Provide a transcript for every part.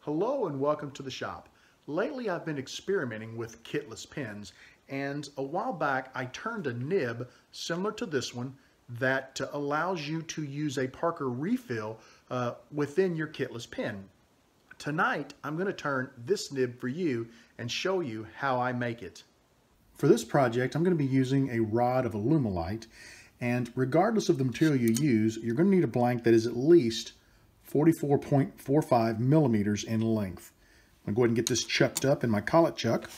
Hello and welcome to the shop. Lately I've been experimenting with kitless pens, and a while back I turned a nib similar to this one that allows you to use a Parker refill within your kitless pen. Tonight I'm going to turn this nib for you and show you how I make it. For this project I'm going to be using a rod of Alumilite, and regardless of the material you use, you're going to need a blank that is at least 44.45 millimeters in length. I'm going to go ahead and get this chucked up in my collet chuck.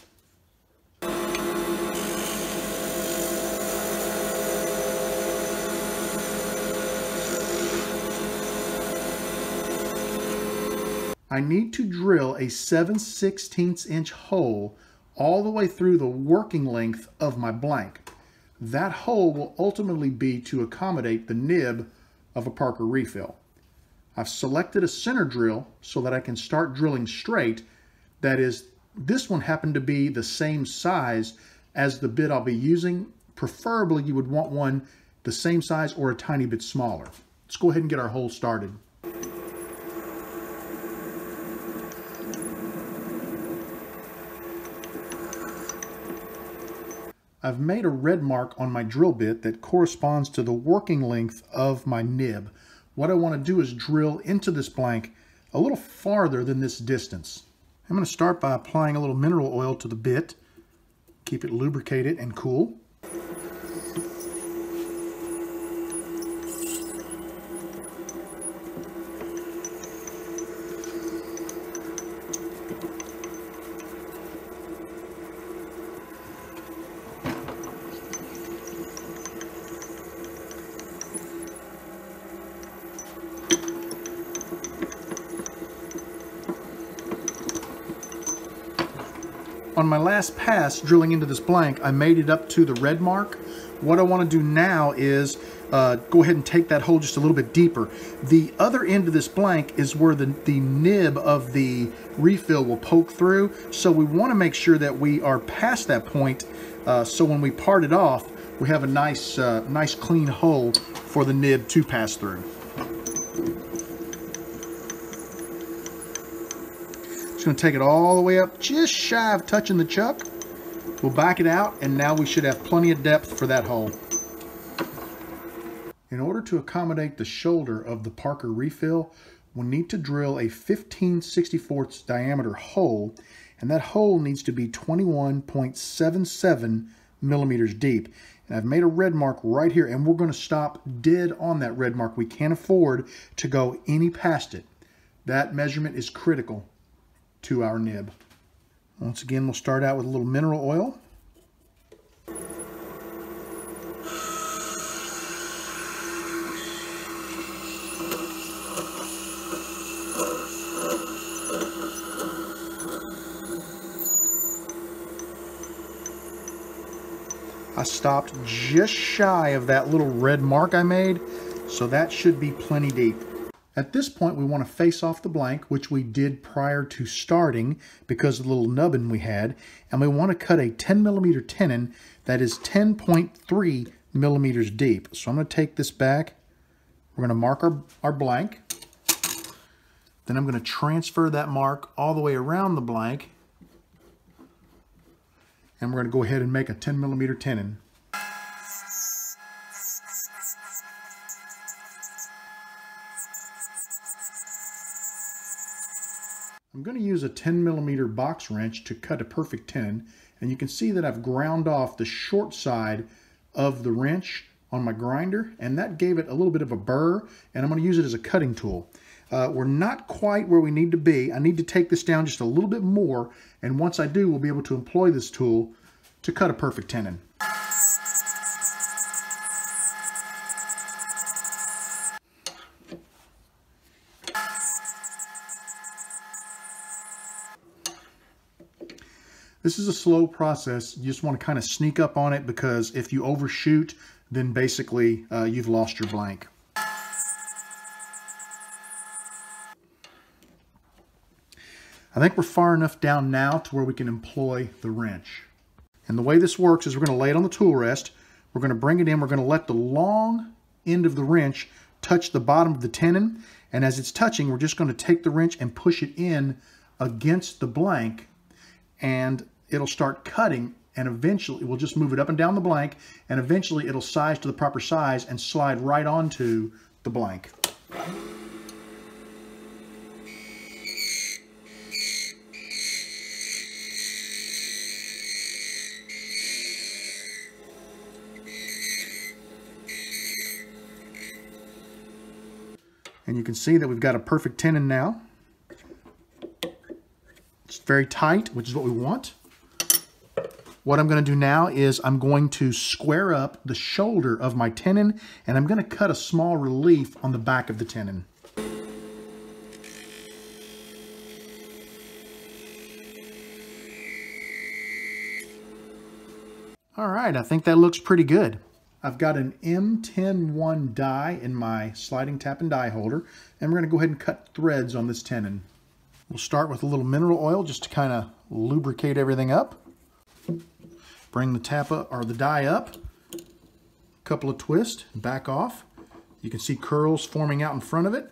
I need to drill a 7/16 inch hole all the way through the working length of my blank. That hole will ultimately be to accommodate the nib of a Parker refill. I've selected a center drill so that I can start drilling straight. That is, this one happened to be the same size as the bit I'll be using. Preferably you would want one the same size or a tiny bit smaller. Let's go ahead and get our hole started. I've made a red mark on my drill bit that corresponds to the working length of my nib. What I want to do is drill into this blank a little farther than this distance. I'm going to start by applying a little mineral oil to the bit. Keep it lubricated and cool. On my last pass drilling into this blank, I made it up to the red mark. What I want to do now is go ahead and take that hole just a little bit deeper. The other end of this blank is where the nib of the refill will poke through, so we want to make sure that we are past that point, so when we part it off, we have a nice clean hole for the nib to pass through. Just going to take it all the way up, just shy of touching the chuck. We'll back it out, and now we should have plenty of depth for that hole. In order to accommodate the shoulder of the Parker refill, we'll need to drill a 15/64 diameter hole, and that hole needs to be 21.77 millimeters deep. And I've made a red mark right here, and we're going to stop dead on that red mark. We can't afford to go any past it. That measurement is critical to our nib. Once again, we'll start out with a little mineral oil. I stopped just shy of that little red mark I made, so that should be plenty deep. At this point, we want to face off the blank, which we did prior to starting because of the little nubbin we had, and we want to cut a 10 millimeter tenon that is 10.3 millimeters deep. So I'm going to take this back. We're going to mark our blank. Then I'm going to transfer that mark all the way around the blank, and we're going to go ahead and make a 10 millimeter tenon. I'm going to use a 10 millimeter box wrench to cut a perfect tenon, and you can see that I've ground off the short side of the wrench on my grinder, and that gave it a little bit of a burr, and I'm going to use it as a cutting tool. We're not quite where we need to be. I need to take this down just a little bit more, and once I do, we'll be able to employ this tool to cut a perfect tenon. This is a slow process. You just want to kind of sneak up on it, because if you overshoot, then basically you've lost your blank. I think we're far enough down now to where we can employ the wrench. And the way this works is we're going to lay it on the tool rest. We're going to bring it in. We're going to let the long end of the wrench touch the bottom of the tenon, And as it's touching, we're just going to take the wrench and push it in against the blank, and it'll start cutting, and eventually we'll just move it up and down the blank, and eventually it'll size to the proper size and slide right onto the blank. And you can see that we've got a perfect tenon now. It's very tight, which is what we want. What I'm going to do now is I'm going to square up the shoulder of my tenon, and I'm going to cut a small relief on the back of the tenon. All right, I think that looks pretty good. I've got an M101 die in my sliding tap and die holder, and we're going to go ahead and cut threads on this tenon. We'll start with a little mineral oil just to kind of lubricate everything up. Bring the the die up, a couple of twists, back off. You can see curls forming out in front of it.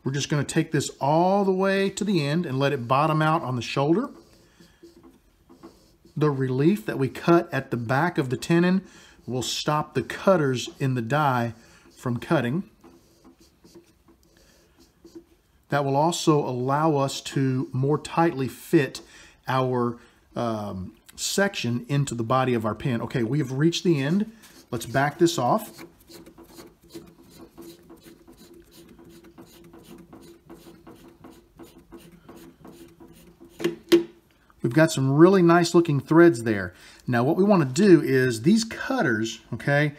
We're just going to take this all the way to the end and let it bottom out on the shoulder. The relief that we cut at the back of the tenon will stop the cutters in the die from cutting. That will also allow us to more tightly fit our section into the body of our pen. Okay, we have reached the end. Let's back this off. We've got some really nice looking threads there. Now what we want to do is these cutters, okay,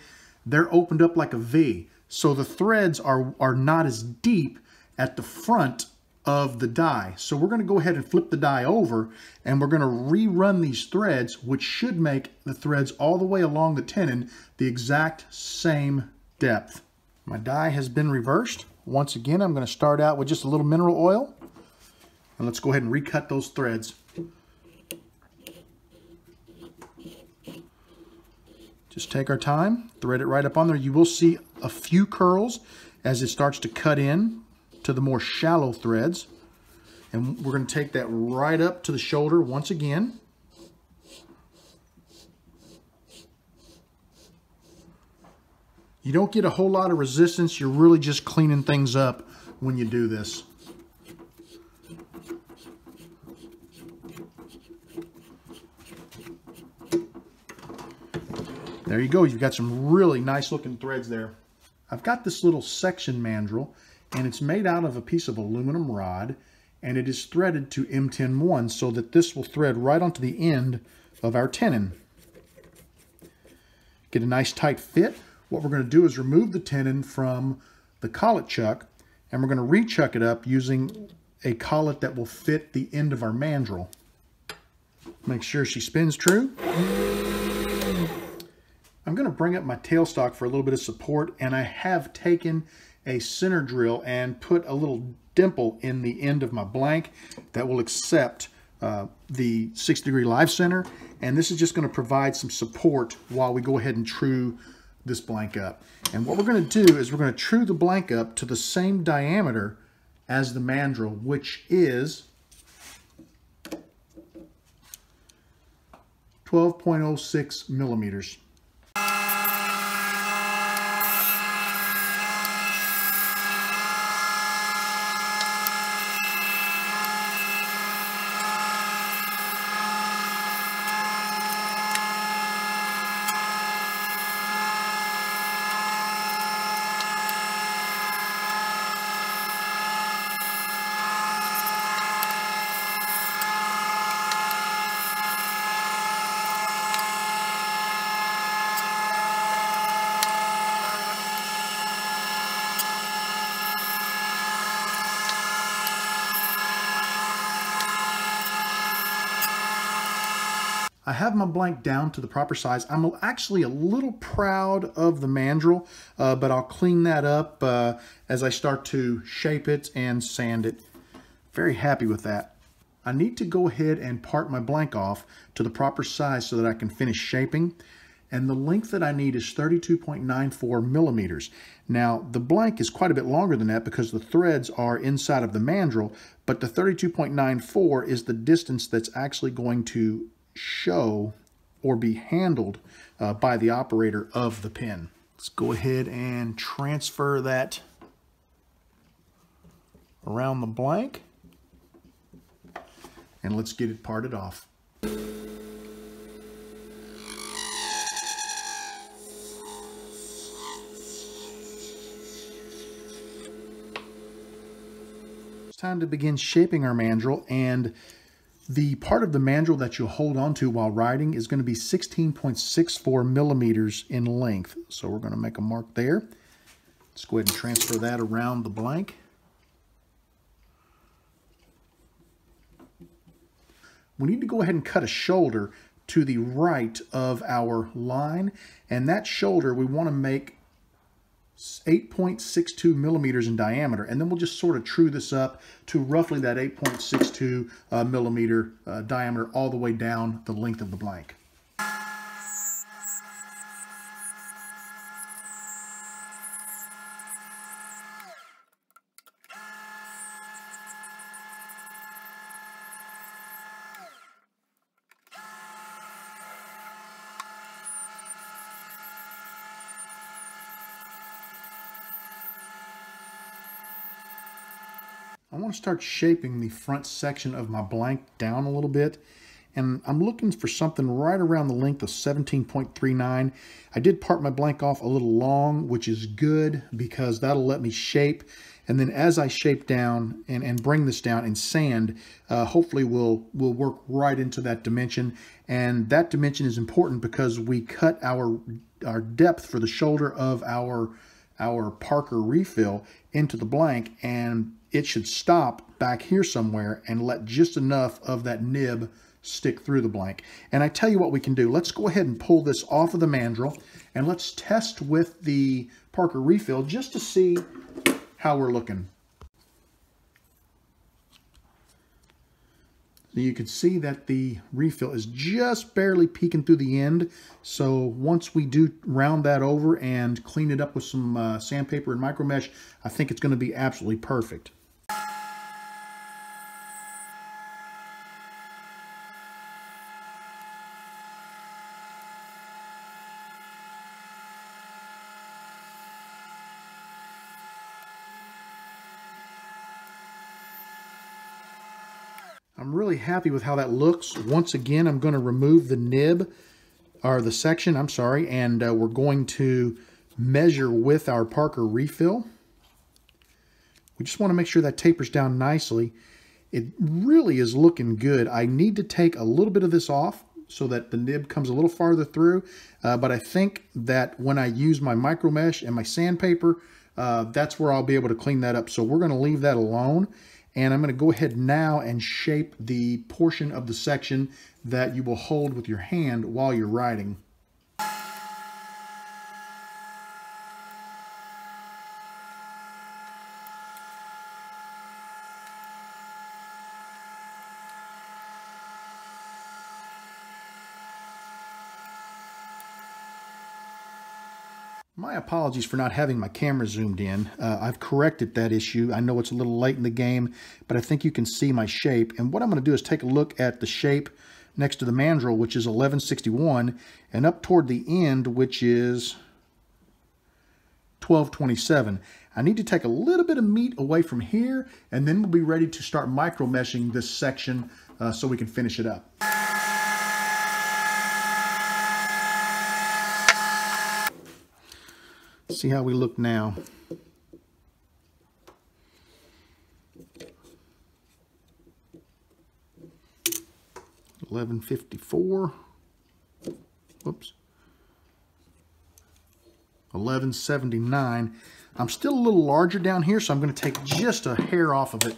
they're opened up like a V. So the threads are not as deep at the front of the die. So we're going to go ahead and flip the die over, and we're going to rerun these threads, which should make the threads all the way along the tenon the exact same depth. My die has been reversed. Once again, I'm going to start out with just a little mineral oil, and let's go ahead and recut those threads. Just take our time, thread it right up on there. You will see a few curls as it starts to cut in to the more shallow threads. And we're going to take that right up to the shoulder once again. You don't get a whole lot of resistance. You're really just cleaning things up when you do this. There you go. You've got some really nice looking threads there. I've got this little section mandrel, and it's made out of a piece of aluminum rod, and it is threaded to M101 so that this will thread right onto the end of our tenon. Get a nice tight fit. What we're going to do is remove the tenon from the collet chuck, and we're going to re-chuck it up using a collet that will fit the end of our mandrel. Make sure she spins true. I'm going to bring up my tailstock for a little bit of support, and I have taken a center drill and put a little dimple in the end of my blank that will accept the 60-degree live center, and this is just going to provide some support while we go ahead and true this blank up. And what we're going to do is we're going to true the blank up to the same diameter as the mandrel, which is 12.06 millimeters. I have my blank down to the proper size. I'm actually a little proud of the mandrel, but I'll clean that up as I start to shape it and sand it. Very happy with that. I need to go ahead and part my blank off to the proper size so that I can finish shaping. And the length that I need is 32.94 millimeters. Now, the blank is quite a bit longer than that because the threads are inside of the mandrel, but the 32.94 is the distance that's actually going to show or be handled by the operator of the pen. Let's go ahead and transfer that around the blank, and let's get it parted off. It's time to begin shaping our mandrel, and the part of the mandrel that you'll hold on to while writing is going to be 16.64 millimeters in length. So we're going to make a mark there. Let's go ahead and transfer that around the blank. We need to go ahead and cut a shoulder to the right of our line, and that shoulder we want to make 8.62 millimeters in diameter, and then we'll just sort of true this up to roughly that 8.62 millimeter diameter all the way down the length of the blank. I want to start shaping the front section of my blank down a little bit, and I'm looking for something right around the length of 17.39. I did part my blank off a little long, which is good because that'll let me shape, and then as I shape down and bring this down and sand, hopefully we'll work right into that dimension. And that dimension is important because we cut our depth for the shoulder of our Parker refill into the blank, and it should stop back here somewhere and let just enough of that nib stick through the blank. And I tell you what we can do. Let's go ahead and pull this off of the mandrel, and let's test with the Parker refill just to see how we're looking. You can see that the refill is just barely peeking through the end. So once we do round that over and clean it up with some sandpaper and micro mesh, I think it's going to be absolutely perfect. I'm really happy with how that looks. Once again, I'm going to remove the nib, or the section, I'm sorry, and we're going to measure with our Parker refill. We just want to make sure that tapers down nicely. It really is looking good. I need to take a little bit of this off so that the nib comes a little farther through, but I think that when I use my micro mesh and my sandpaper, that's where I'll be able to clean that up. So we're going to leave that alone. And I'm going to go ahead now and shape the portion of the section that you will hold with your hand while you're writing. My apologies for not having my camera zoomed in. I've corrected that issue. I know it's a little late in the game, but I think you can see my shape. And what I'm going to do is take a look at the shape next to the mandrel, which is 1161, and up toward the end, which is 1227. I need to take a little bit of meat away from here, and then we'll be ready to start micro meshing this section so we can finish it up. See how we look now. $11.54. Whoops. $11.79. I'm still a little larger down here, so I'm going to take just a hair off of it.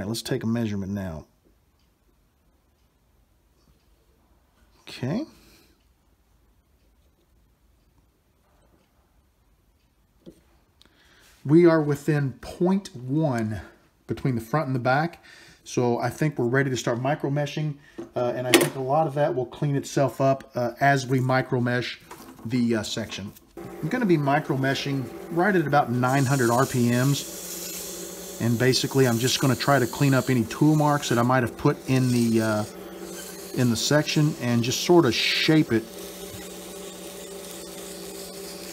let's take a measurement now. Okay. We are within 0.1 between the front and the back. So I think we're ready to start micro meshing. And I think a lot of that will clean itself up as we micro mesh the section. I'm going to be micro meshing right at about 900 RPMs. And basically I'm just going to try to clean up any tool marks that I might have put in the section and just sort of shape it.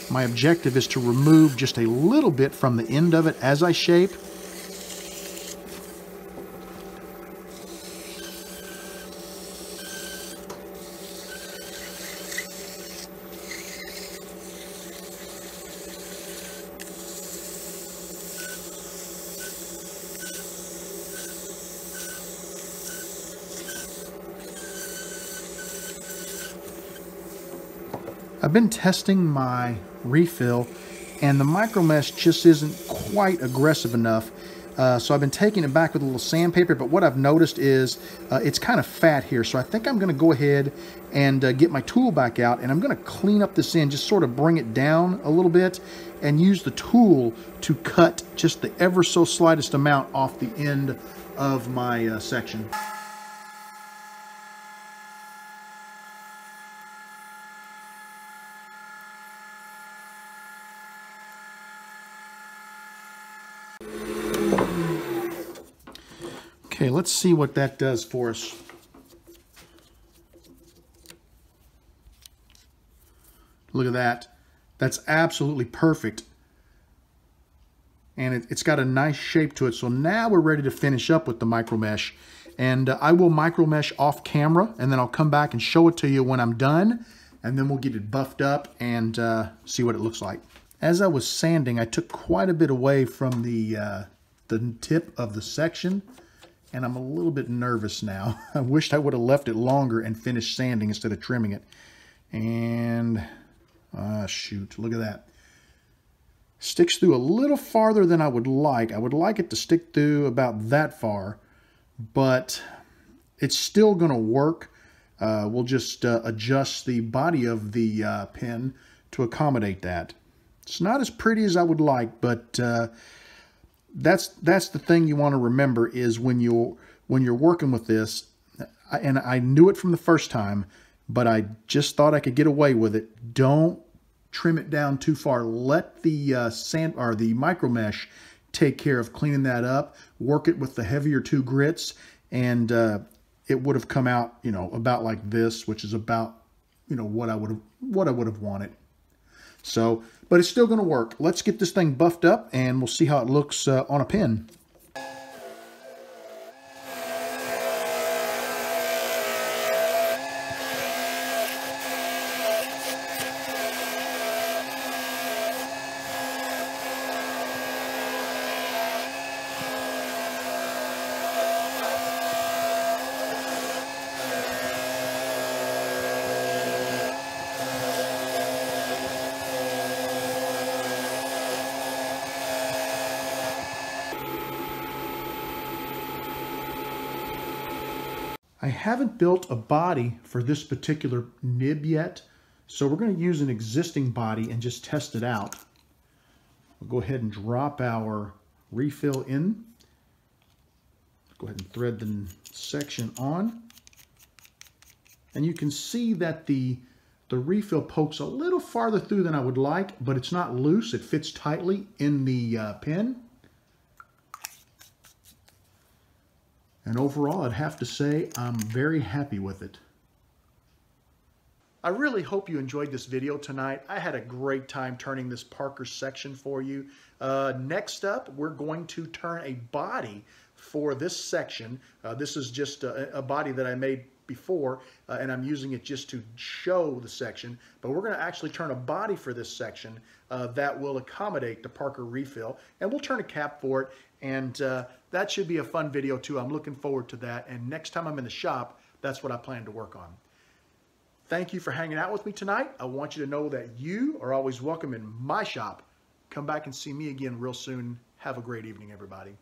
My objective is to remove just a little bit from the end of it as I shape. I've been testing my refill and the micro mesh just isn't quite aggressive enough. So I've been taking it back with a little sandpaper, but what I've noticed is it's kind of fat here. So I think I'm going to go ahead and get my tool back out, and I'm going to clean up this end, just sort of bring it down a little bit and use the tool to cut just the ever so slightest amount off the end of my section. Okay, let's see what that does for us. Look at that. That's absolutely perfect. And it's got a nice shape to it. So now we're ready to finish up with the micro mesh. And I will micro mesh off camera, and then I'll come back and show it to you when I'm done. And then we'll get it buffed up and see what it looks like. As I was sanding, I took quite a bit away from the tip of the section. And I'm a little bit nervous now. I wished I would have left it longer and finished sanding instead of trimming it. And, shoot, look at that. Sticks through a little farther than I would like. I would like it to stick through about that far, but it's still going to work. We'll just adjust the body of the pen to accommodate that. It's not as pretty as I would like, but that's the thing you want to remember is when you're working with this, and I knew it from the first time, but I just thought I could get away with it. Don't trim it down too far. Let the sand or the micro mesh take care of cleaning that up. Work it with the heavier 2 grits, and it would have come out, you know, about like this, which is about, you know, what I would have wanted. So, but it's still going to work. Let's get this thing buffed up and we'll see how it looks on a pen. I haven't built a body for this particular nib yet, so we're going to use an existing body and just test it out. We'll go ahead and drop our refill in. Go ahead and thread the section on. And you can see that the refill pokes a little farther through than I would like, but it's not loose. It fits tightly in the pen. And overall, I'd have to say I'm very happy with it. I really hope you enjoyed this video tonight. I had a great time turning this Parker section for you. Next up, we're going to turn a body for this section. This is just a body that I made before, and I'm using it just to show the section. But we're going to actually turn a body for this section that will accommodate the Parker refill, and we'll turn a cap for it. And that should be a fun video too. I'm looking forward to that. And next time I'm in the shop, that's what I plan to work on. Thank you for hanging out with me tonight. I want you to know that you are always welcome in my shop. Come back and see me again real soon. Have a great evening, everybody.